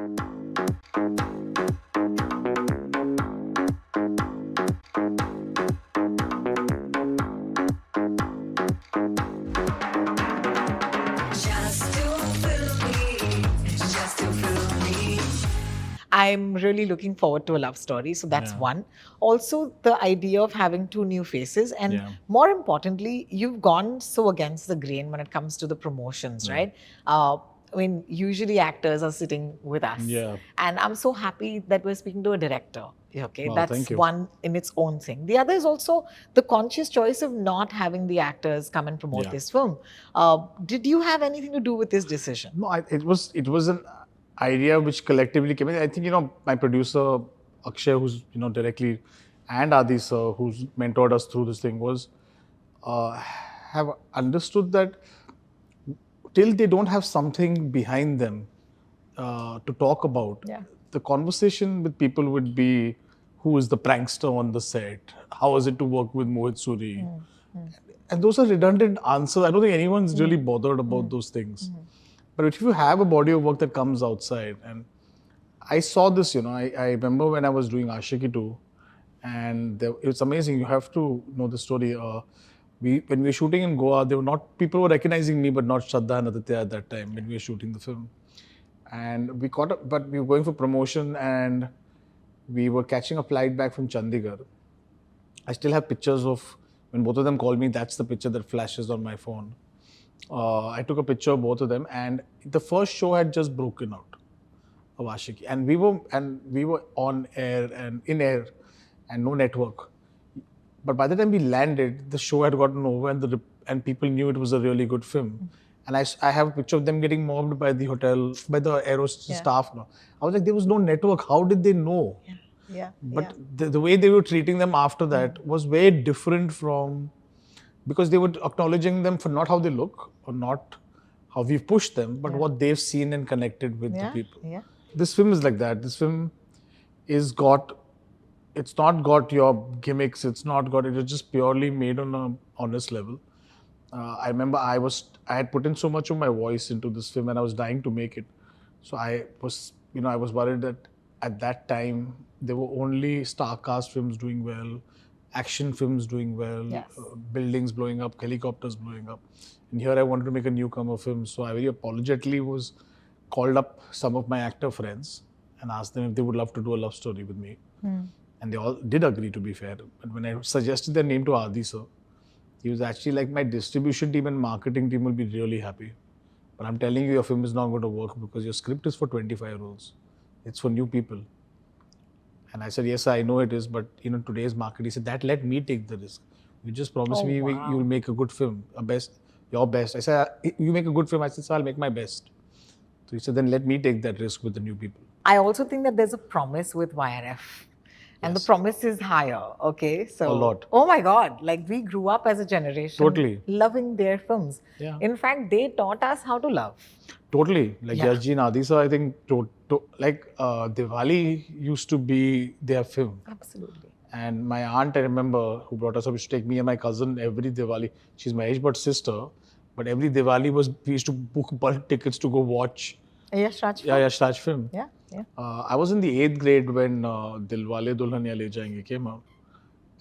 Just too filmy, just too filmy. I'm really looking forward to a love story. So that's Yeah. one. Also, the idea of having two new faces. And Yeah. more importantly, you've gone so against the grain when it comes to the promotions, Yeah. right? I mean, usually actors are sitting with us. Yeah. And I'm so happy that we're speaking to a director. Okay, Wow, that's thank you. one in its own thing. The other is also the conscious choice of not having the actors come and promote Yeah. this film. Did you have anything to do with this decision? No, it was an idea which collectively came in. I think my producer Akshay, who's directly, and Adi sir, who's mentored us through this thing, was have understood that till they don't have something behind them to talk about, Yeah. the conversation with people would be, who is the prankster on the set? How is it to work with Mohit Suri? And those are redundant answers. I don't think anyone's really bothered about those things. But if you have a body of work that comes outside, and I saw this, I remember when I was doing Aashiqui 2, and it's amazing. You have to know the story. When we were shooting in Goa, people were recognizing me, but not Shraddha and Aditya at that time when we were shooting the film. And we caught up, but we were going for promotion, and we were catching a flight back from Chandigarh. I still have pictures of when both of them called me. That's the picture that flashes on my phone. I took a picture of both of them, and the first show had just broken out of Aashiqui, and we were on air and in air, and no network. But by the time we landed, the show had gotten over, and people knew it was a really good film. And I have a picture of them getting mobbed by the hotel, by the aero staff. No. I was like, there was no network. How did they know? Yeah. But the way they were treating them after that was very different from, because they were acknowledging them for not how they look or not how we've pushed them, but what they've seen and connected with the people. Yeah. This film is like that. This film it's not got your gimmicks. It's just purely made on an honest level. I remember I had put in so much of my voice into this film, and I was dying to make it. So I was worried that at that time there were only star cast films doing well, action films doing well, Yes. buildings blowing up, helicopters blowing up. And here I wanted to make a newcomer film. So I very apologetically called up some of my actor friends and asked them if they would love to do a love story with me. And they all did agree, to be fair. But when I suggested their name to Adi sir, he was actually like, my distribution team and marketing team will be really happy. But I'm telling you, your film is not going to work because your script is for 25-year-olds. It's for new people. And I said, yes, I know it is, but today's market, he said, that let me take the risk. You just promise me you'll make a good film, your best. I said, you make a good film. I said, so I'll make my best. So he said, then let me take that risk with the new people. I also think that there's a promise with YRF. And the promise is higher, okay? So, A lot. Oh my God, like we grew up as a generation Totally. loving their films. Yeah. In fact, they taught us how to love. Totally. Like Yashji and Adi sir, I think, Diwali used to be their film. Absolutely. And my aunt, I remember, who brought us up, used to take me and my cousin every Diwali. She's Mahesh Bhatt's sister. But every Diwali we used to book bulk tickets to go watch Yash Raj. Yash Raj film. Yeah. I was in the 8th grade when Dilwale Dulhaniya Le Jayenge came out.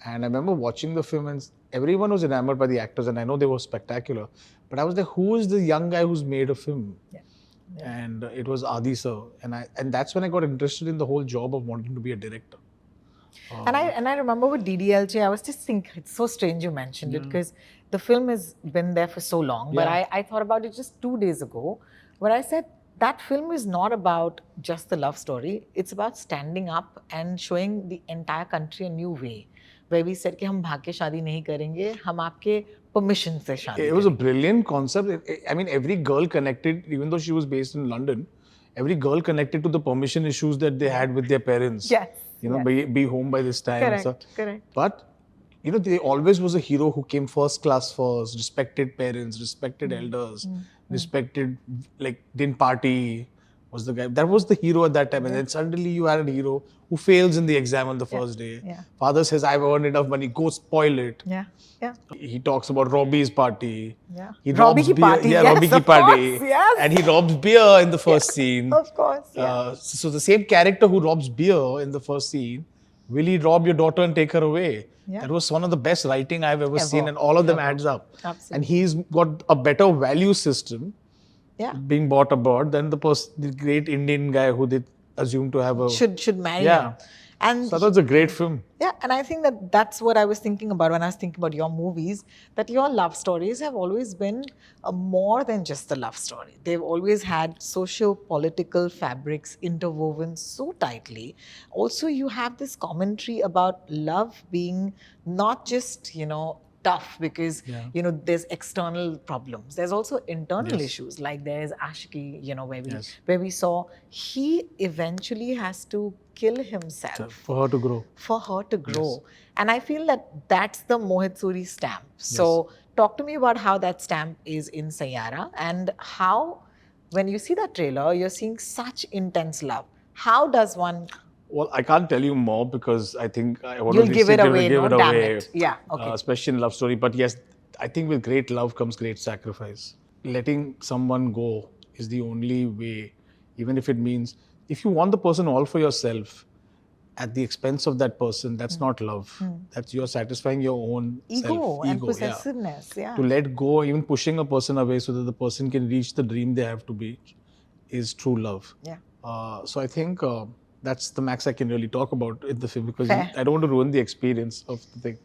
And I remember watching the film, and everyone was enamored by the actors, and I know they were spectacular. But I was like, who is the young guy who's made a film? Yeah. And it was Adi sir. And that's when I got interested in the whole job of wanting to be a director. And I remember with DDLJ, I was just thinking, it's so strange you mentioned it because the film has been there for so long. But I thought about it just 2 days ago where I said, that film is not about just the love story. It's about standing up and showing the entire country a new way. Where we said कि हम भाग के शादी नहीं करेंगे, हम आपके permission से शादी It was a brilliant concept. I mean, every girl connected, even though she was based in London, every girl connected to the permission issues that they had with their parents. Yes. Be home by this time. Correct. But, there always was a hero who came first class first, respected parents, respected elders, respected, didn't party, was the guy. That was the hero at that time. And then suddenly you had a hero who fails in the exam on the first day. Yeah. Father says, I've earned enough money, go spoil it. Yeah. Yeah. He talks about Robbie's party. Yeah. He Robbie robs ki beer. party, Yeah, yes, Robbie ki of party. course, yes. And he robs beer in the first scene. Of course. Yeah. So the same character who robs beer in the first scene, will he rob your daughter and take her away? Yeah. That was one of the best writing I've ever seen, Ever. and all of them adds up. Absolutely. And he's got a better value system Yeah. being brought aboard than the great Indian guy who they assume to have a. Should marry Yeah. him. And So that's a great film. yeah, and I think that's what I was thinking about when I was thinking about your movies, that your love stories have always been more than just the love story. They've always had socio-political fabrics interwoven so tightly. Also, you have this commentary about love being not just, tough because, there's external problems. There's also internal issues. Like there's Aashiqui, where we saw he eventually has to kill himself For her to grow. for her to grow. And I feel that that's the Mohit Suri stamp. So talk to me about how that stamp is in Saiyaara and how, when you see that trailer, you're seeing such intense love. How does one... Well, I can't tell you more because I think I want You'll to give it away, give no? it Damn away. it. Yeah, okay. Especially in love story. But yes, I think with great love comes great sacrifice. Letting someone go is the only way, even if it means, if you want the person all for yourself at the expense of that person, that's not love. That's you're satisfying your own Ego and yeah. possessiveness. Yeah. To let go, even pushing a person away so that the person can reach the dream they have to be, is true love. Yeah. So I think that's the max I can really talk about in the film because Fair. I don't want to ruin the experience of the thing.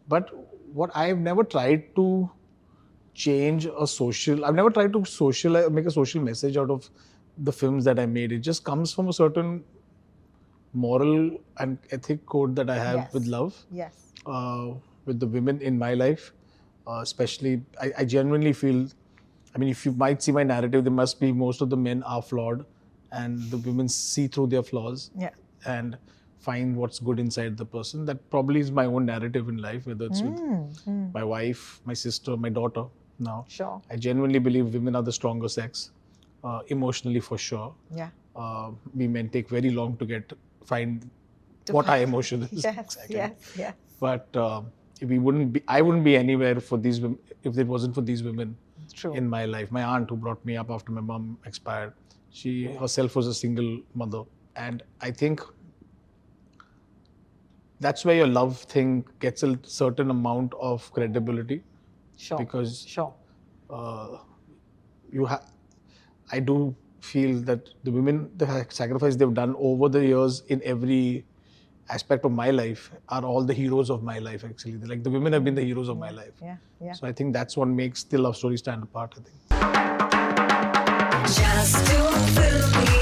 But what I've never tried to change I've never tried to make a social message out of the films that I made. It just comes from a certain moral and ethic code that I have with love. Yes. With the women in my life, especially, I genuinely feel, I mean, if you might see my narrative, there must be most of the men are flawed and the women see through their flaws and find what's good inside the person. That probably is my own narrative in life, whether it's with my wife, my sister, my daughter now. Sure. I genuinely believe women are the stronger sex, emotionally for sure. Yeah. We men take very long to find what our emotion is. Yes, yes. But I wouldn't be anywhere for these women if it wasn't for these women in my life. My aunt, who brought me up after my mom expired, she herself was a single mother. And I think that's where your love thing gets a certain amount of credibility. Sure. Because I do feel that the women, the sacrifice they've done over the years in every aspect of my life are all the heroes of my life, actually. Like the women have been the heroes of my life. Yeah. So I think that's what makes the love story stand apart, I think. Just too filmy.